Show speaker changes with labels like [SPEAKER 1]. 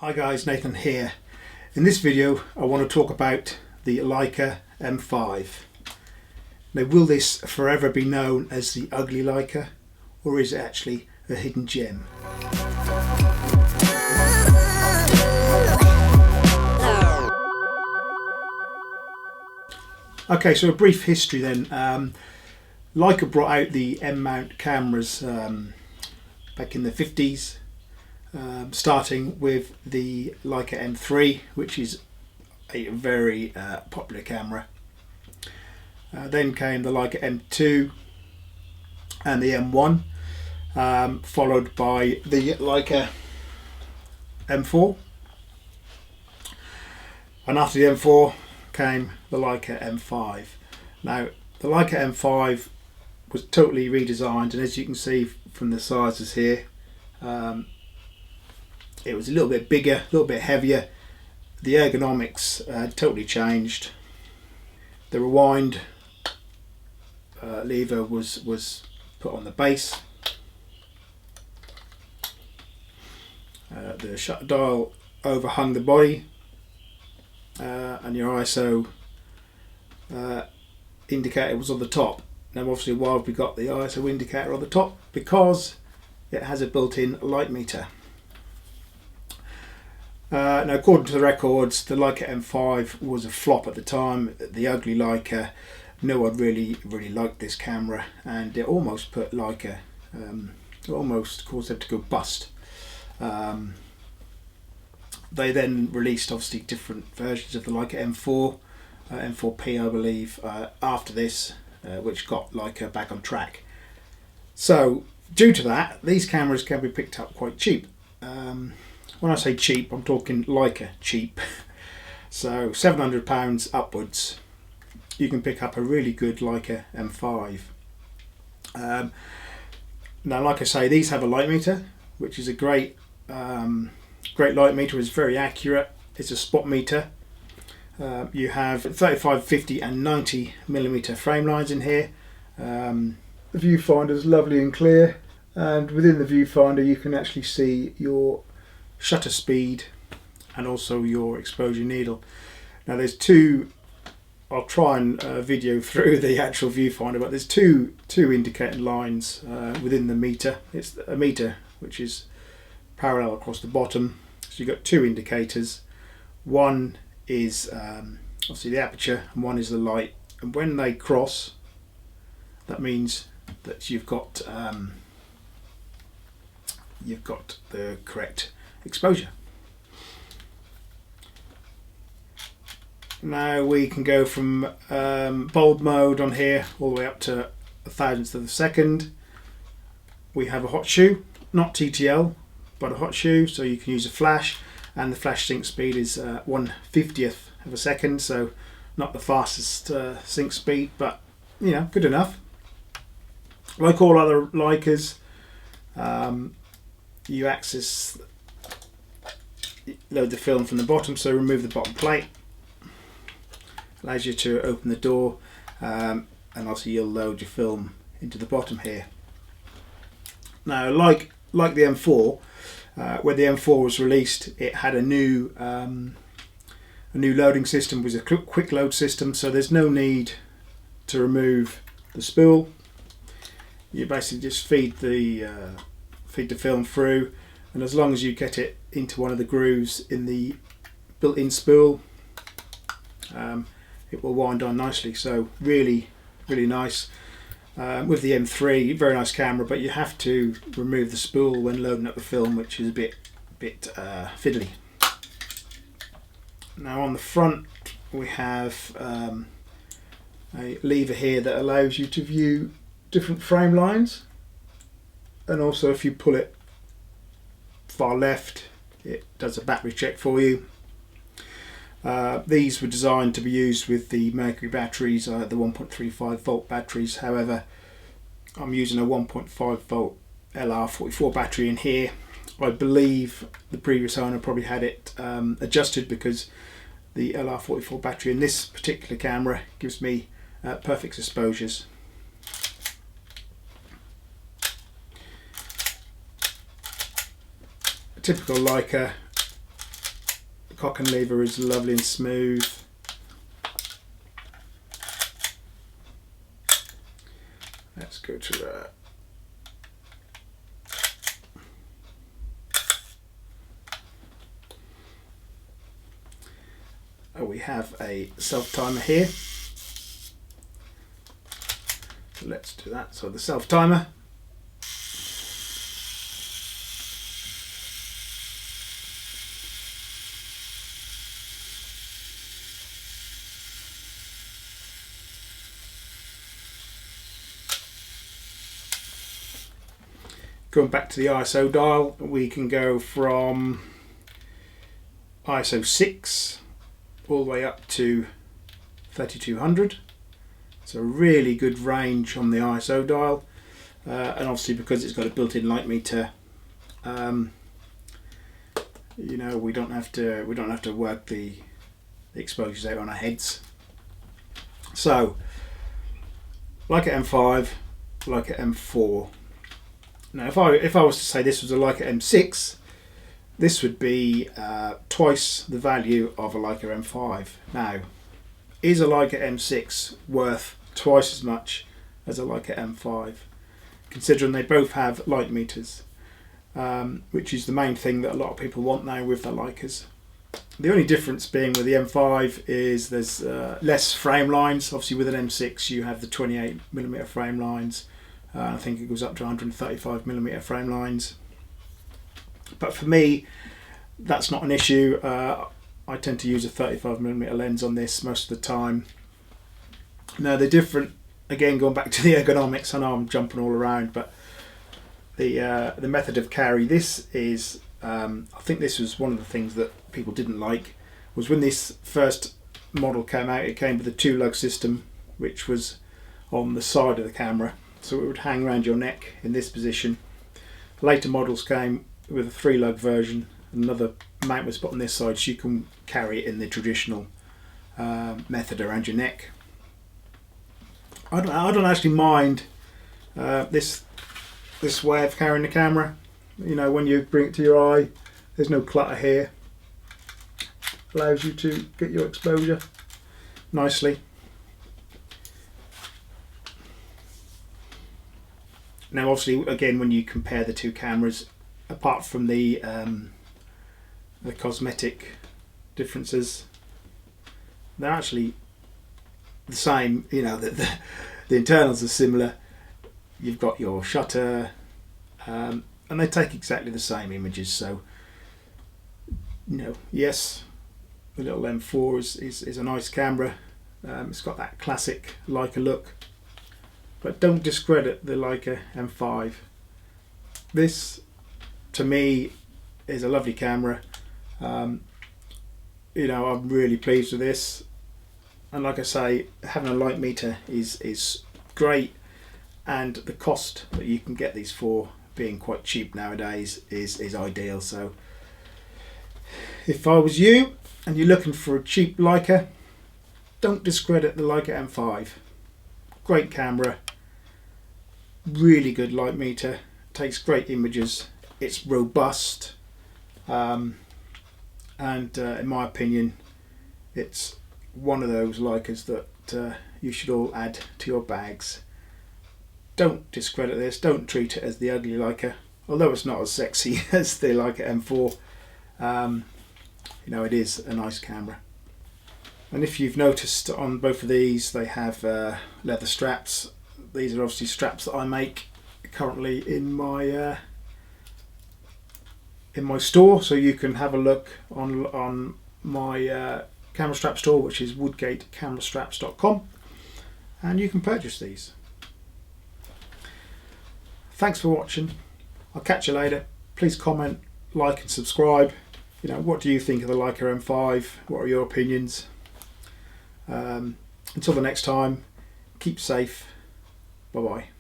[SPEAKER 1] Hi guys, Nathan here. In this video I want to talk about the Leica M5. Now, will this forever be known as the ugly Leica, or is it actually a hidden gem? Okay, so a brief history then. Leica brought out the M mount cameras back in the 50s. Starting with the Leica M3, which is a very popular camera. Then came the Leica M2 and the M1, followed by the Leica M4, and after the M4 came the Leica M5. Now, the Leica M5 was totally redesigned, and as you can see from the sizes here, it was a little bit bigger, a little bit heavier. The ergonomics totally changed. The rewind lever was put on the base. The shutter dial overhung the body, and your ISO indicator was on the top. Now, obviously, why have we got the ISO indicator on the top? Because it has a built-in light meter. Now, according to the records, the Leica M5 was a flop at the time. The ugly Leica, no one really liked this camera, and it almost put Leica, it almost caused them to go bust. They then released obviously different versions of the Leica M4, M4P I believe, after this, which got Leica back on track. So due to that, these cameras can be picked up quite cheap. When I say cheap, I'm talking Leica cheap. So £700 upwards, you can pick up a really good Leica M5. Now, like I say, these have a light meter, which is a great light meter. It's very accurate. It's a spot meter. You have 35, 50 and 90mm frame lines in here. The viewfinder is lovely and clear, and within the viewfinder you can actually see your shutter speed and also your exposure needle. Now, there's two, I'll try and video through the actual viewfinder, but there's two indicator lines within the meter. It's a meter which is parallel across the bottom, so you've got two indicators. One is obviously the aperture, and one is the light, and when they cross, that means that you've got the correct exposure. Now we can go from bulb mode on here all the way up to a thousandth of a second. We have a hot shoe, not TTL, but a hot shoe, so you can use a flash, and the flash sync speed is 1/50th of a second, so not the fastest sync speed, but you know, good enough. Like all other Leicas, you load the film from the bottom, so remove the bottom plate. Allows you to open the door, and also you'll load your film into the bottom here. Now, like the M4, when the M4 was released, it had a new loading system. It was a quick load system, so there's no need to remove the spool. You basically just feed the film through, and as long as you get it into one of the grooves in the built-in spool, it will wind on nicely. So really nice. With the M3, very nice camera, but you have to remove the spool when loading up the film, which is a bit fiddly. Now, on the front we have a lever here that allows you to view different frame lines, and also if you pull it far left, it does a battery check for you. These were designed to be used with the Mercury batteries, the 1.35 volt batteries. However, I'm using a 1.5 volt LR44 battery in here. I believe the previous owner probably had it adjusted, because the LR44 battery in this particular camera gives me perfect exposures. typical Leica cock and lever is lovely and smooth. Let's go to that. Oh, we have a self timer here. So let's do that. So the self timer. Going back to the ISO dial, we can go from ISO 6 all the way up to 3200. So a really good range on the ISO dial, and obviously because it's got a built-in light meter, you know, we don't have to work the exposures out on our heads. So Leica M5, Leica M4. Now, if I was to say this was a Leica M6, this would be twice the value of a Leica M5. Now, is a Leica M6 worth twice as much as a Leica M5? Considering they both have light meters, which is the main thing that a lot of people want now with their Leicas. The only difference being with the M5 is there's less frame lines. Obviously with an M6 you have the 28mm frame lines. I think it goes up to 135mm frame lines. But for me, that's not an issue. I tend to use a 35mm lens on this most of the time. Now they're different. Again, going back to the ergonomics, I know I'm jumping all around, but the method of carry. This is, I think this was one of the things that people didn't like, was when this first model came out. It came with a 2-lug system, which was on the side of the camera. So it would hang around your neck in this position. Later models came with a 3-lug version. Another mount was put on this side, so you can carry it in the traditional method around your neck. I don't actually mind this way of carrying the camera. You know, when you bring it to your eye, there's no clutter here. Allows you to get your exposure nicely. Now obviously, again, when you compare the two cameras, apart from the cosmetic differences, they're actually the same. You know, the internals are similar. You've got your shutter, and they take exactly the same images. So, you know, yes, the little M4 is a nice camera. It's got that classic Leica look. But don't discredit the Leica M5. This, to me, is a lovely camera. You know, I'm really pleased with this. And like I say, having a light meter is great. And the cost that you can get these for, being quite cheap nowadays, is ideal. So if I was you and you're looking for a cheap Leica, don't discredit the Leica M5. Great camera. Really good light meter, takes great images, it's robust, and in my opinion it's one of those Leicas that you should all add to your bags. Don't discredit this, don't treat it as the ugly Leica, although it's not as sexy as the Leica M4. You know, it is a nice camera. And if you've noticed, on both of these they have leather straps. These are obviously straps that I make currently in my store, so you can have a look on my camera strap store, which is woodgatecamerastraps.com, and you can purchase these. Thanks for watching. I'll catch you later. Please comment, like and subscribe. You know, what do you think of the Leica M5? What are your opinions? Until the next time, keep safe. Bye-bye.